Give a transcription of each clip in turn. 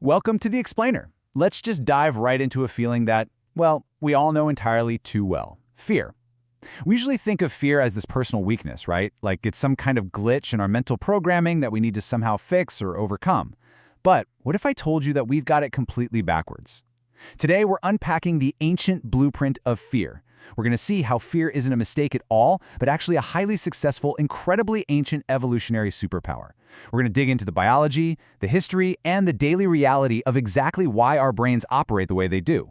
Welcome to The Explainer. Let's just dive right into a feeling that, well, we all know entirely too well. Fear. We usually think of fear as this personal weakness, right? Like it's some kind of glitch in our mental programming that we need to somehow fix or overcome. But what if I told you that we've got it completely backwards? Today, we're unpacking the ancient blueprint of fear. We're going to see how fear isn't a mistake at all, but actually a highly successful, incredibly ancient evolutionary superpower. We're going to dig into the biology, the history, and the daily reality of exactly why our brains operate the way they do.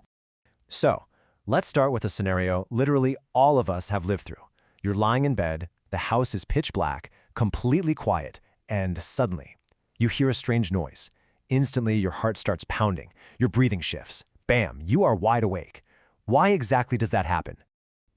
So, let's start with a scenario literally all of us have lived through. You're lying in bed, the house is pitch black, completely quiet, and suddenly, you hear a strange noise. Instantly, your heart starts pounding, your breathing shifts. Bam, you are wide awake. Why exactly does that happen?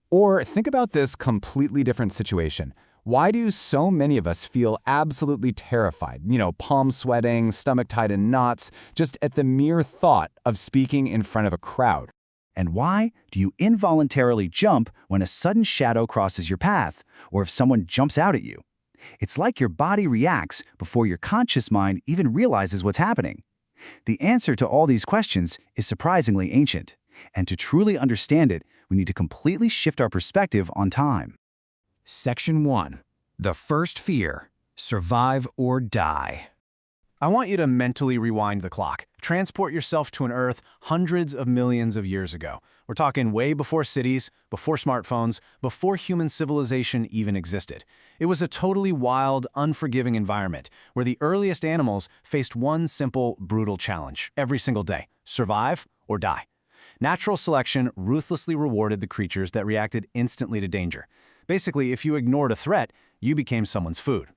Or think about this completely different situation. Why do so many of us feel absolutely terrified? Palms sweating, stomach tied in knots, just at the mere thought of speaking in front of a crowd. And why do you involuntarily jump when a sudden shadow crosses your path, or if someone jumps out at you? It's like your body reacts before your conscious mind even realizes what's happening. The answer to all these questions is surprisingly ancient, and to truly understand it, we need to completely shift our perspective on time. Section 1. The first fear. Survive or die. I want you to mentally rewind the clock. Transport yourself to an Earth hundreds of millions of years ago. We're talking way before cities, before smartphones, before human civilization even existed. It was a totally wild, unforgiving environment where the earliest animals faced one simple, brutal challenge every single day: survive or die. Natural selection ruthlessly rewarded the creatures that reacted instantly to danger. Basically, if you ignored a threat, you became someone's food.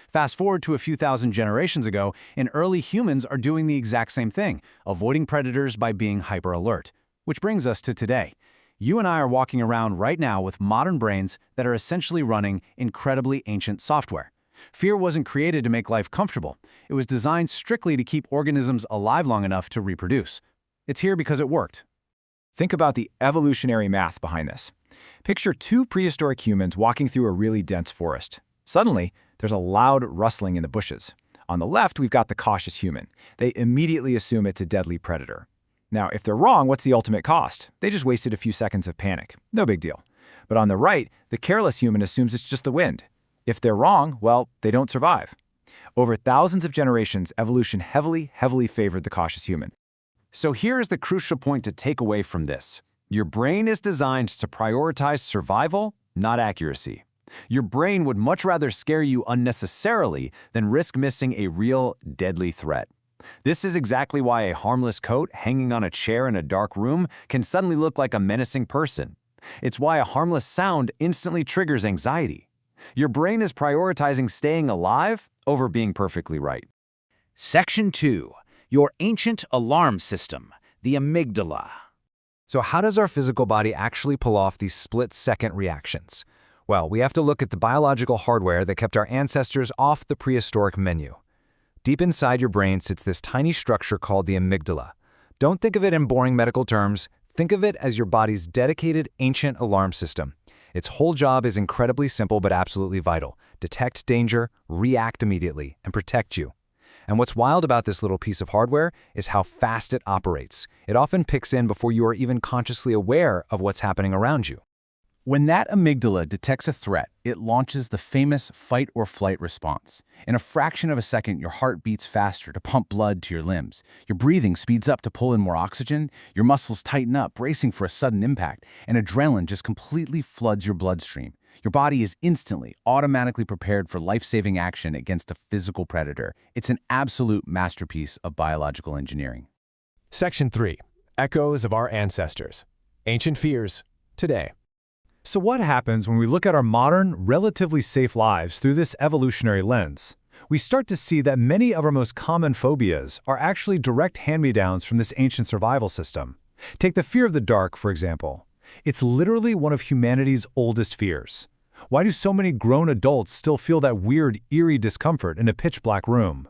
Fast forward to a few thousand generations ago, and early humans are doing the exact same thing, avoiding predators by being hyper-alert. Which brings us to today. You and I are walking around right now with modern brains that are essentially running incredibly ancient software. Fear wasn't created to make life comfortable. It was designed strictly to keep organisms alive long enough to reproduce. It's here because it worked. Think about the evolutionary math behind this. Picture two prehistoric humans walking through a really dense forest. Suddenly, there's a loud rustling in the bushes. On the left, we've got the cautious human. They immediately assume it's a deadly predator. Now, if they're wrong, what's the ultimate cost? They just wasted a few seconds of panic. No big deal. But on the right, the careless human assumes it's just the wind. If they're wrong, well, they don't survive. Over thousands of generations, evolution heavily favored the cautious human. So here's the crucial point to take away from this. Your brain is designed to prioritize survival, not accuracy. Your brain would much rather scare you unnecessarily than risk missing a real, deadly threat. This is exactly why a harmless coat hanging on a chair in a dark room can suddenly look like a menacing person. It's why a harmless sound instantly triggers anxiety. Your brain is prioritizing staying alive over being perfectly right. Section 2. Your ancient alarm system, the amygdala. So how does our physical body actually pull off these split-second reactions? Well, we have to look at the biological hardware that kept our ancestors off the prehistoric menu. Deep inside your brain sits this tiny structure called the amygdala. Don't think of it in boring medical terms. Think of it as your body's dedicated ancient alarm system. Its whole job is incredibly simple but absolutely vital: detect danger, react immediately, and protect you. And what's wild about this little piece of hardware is how fast it operates. It often picks in before you are even consciously aware of what's happening around you. When that amygdala detects a threat, it launches the famous fight or flight response. In a fraction of a second, your heart beats faster to pump blood to your limbs. Your breathing speeds up to pull in more oxygen. Your muscles tighten up, bracing for a sudden impact. And adrenaline just completely floods your bloodstream. Your body is instantly, automatically prepared for life-saving action against a physical predator. It's an absolute masterpiece of biological engineering. Section 3. Echoes of our ancestors. Ancient fears today. So what happens when we look at our modern, relatively safe lives through this evolutionary lens? We start to see that many of our most common phobias are actually direct hand-me-downs from this ancient survival system. Take the fear of the dark, for example. It's literally one of humanity's oldest fears. Why do so many grown adults still feel that weird, eerie discomfort in a pitch-black room?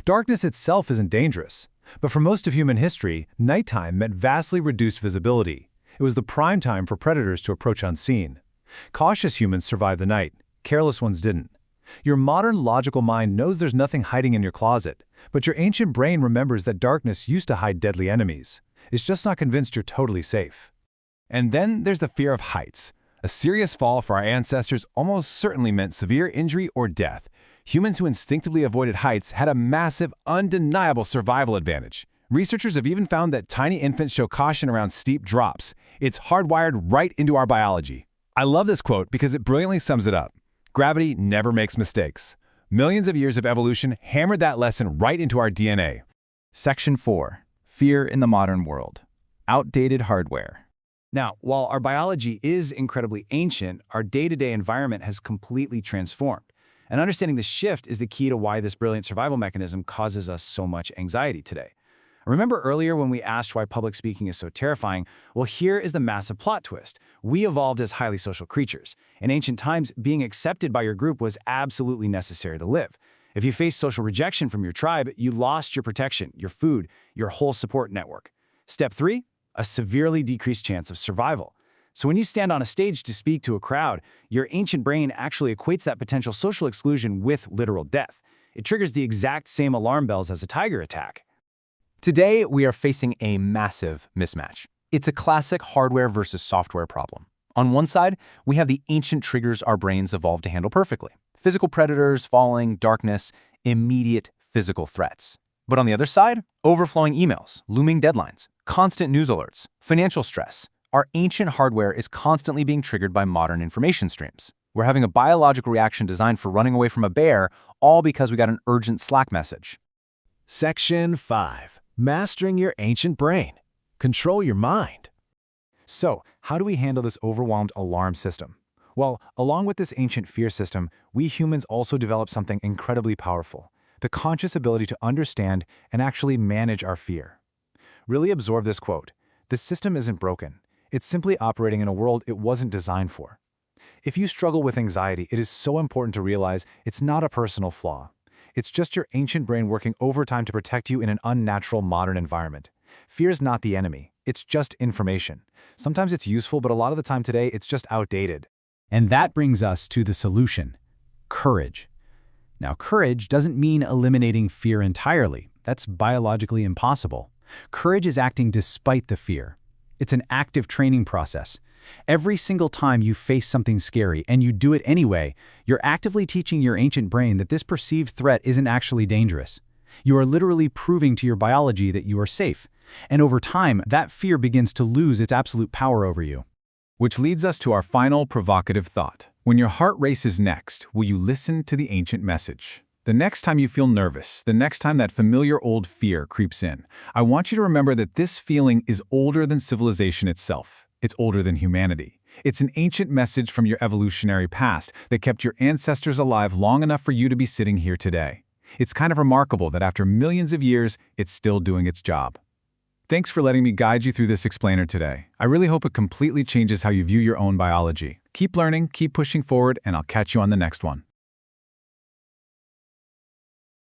Darkness itself isn't dangerous, but for most of human history, nighttime meant vastly reduced visibility. It was the prime time for predators to approach unseen. Cautious humans survived the night. Careless ones didn't. Your modern logical mind knows there's nothing hiding in your closet, but your ancient brain remembers that darkness used to hide deadly enemies. It's just not convinced you're totally safe. And then there's the fear of heights. A serious fall for our ancestors almost certainly meant severe injury or death. Humans who instinctively avoided heights had a massive, undeniable survival advantage. Researchers have even found that tiny infants show caution around steep drops. It's hardwired right into our biology. I love this quote because it brilliantly sums it up. Gravity never makes mistakes. Millions of years of evolution hammered that lesson right into our DNA. Section 4. Fear in the modern world. Outdated hardware. Now, while our biology is incredibly ancient, our day-to-day environment has completely transformed. And understanding the shift is the key to why this brilliant survival mechanism causes us so much anxiety today. Remember earlier when we asked why public speaking is so terrifying? Well, here is the massive plot twist. We evolved as highly social creatures. In ancient times, being accepted by your group was absolutely necessary to live. If you faced social rejection from your tribe, you lost your protection, your food, your whole support network. Step 3, a severely decreased chance of survival. So when you stand on a stage to speak to a crowd, your ancient brain actually equates that potential social exclusion with literal death. It triggers the exact same alarm bells as a tiger attack. Today, we are facing a massive mismatch. It's a classic hardware versus software problem. On one side, we have the ancient triggers our brains evolved to handle perfectly. Physical predators, falling, darkness, immediate physical threats. But on the other side, overflowing emails, looming deadlines, constant news alerts, financial stress. Our ancient hardware is constantly being triggered by modern information streams. We're having a biological reaction designed for running away from a bear, all because we got an urgent Slack message. Section 5. Mastering your ancient brain. Control your mind. So, how do we handle this overwhelmed alarm system? Well, along with this ancient fear system, we humans also develop something incredibly powerful, the conscious ability to understand and actually manage our fear. Really absorb this quote. This system isn't broken. It's simply operating in a world it wasn't designed for. If you struggle with anxiety, it is so important to realize it's not a personal flaw. It's just your ancient brain working overtime to protect you in an unnatural modern environment. Fear is not the enemy. It's just information. Sometimes it's useful, but a lot of the time today, it's just outdated. And that brings us to the solution: courage. Now, courage doesn't mean eliminating fear entirely. That's biologically impossible. Courage is acting despite the fear. It's an active training process. Every single time you face something scary and you do it anyway, you're actively teaching your ancient brain that this perceived threat isn't actually dangerous. You are literally proving to your biology that you are safe. And over time, that fear begins to lose its absolute power over you. Which leads us to our final provocative thought. When your heart races next, will you listen to the ancient message? The next time you feel nervous, the next time that familiar old fear creeps in, I want you to remember that this feeling is older than civilization itself. It's older than humanity. It's an ancient message from your evolutionary past that kept your ancestors alive long enough for you to be sitting here today. It's kind of remarkable that after millions of years, it's still doing its job. Thanks for letting me guide you through this explainer today. I really hope it completely changes how you view your own biology. Keep learning, keep pushing forward, and I'll catch you on the next one.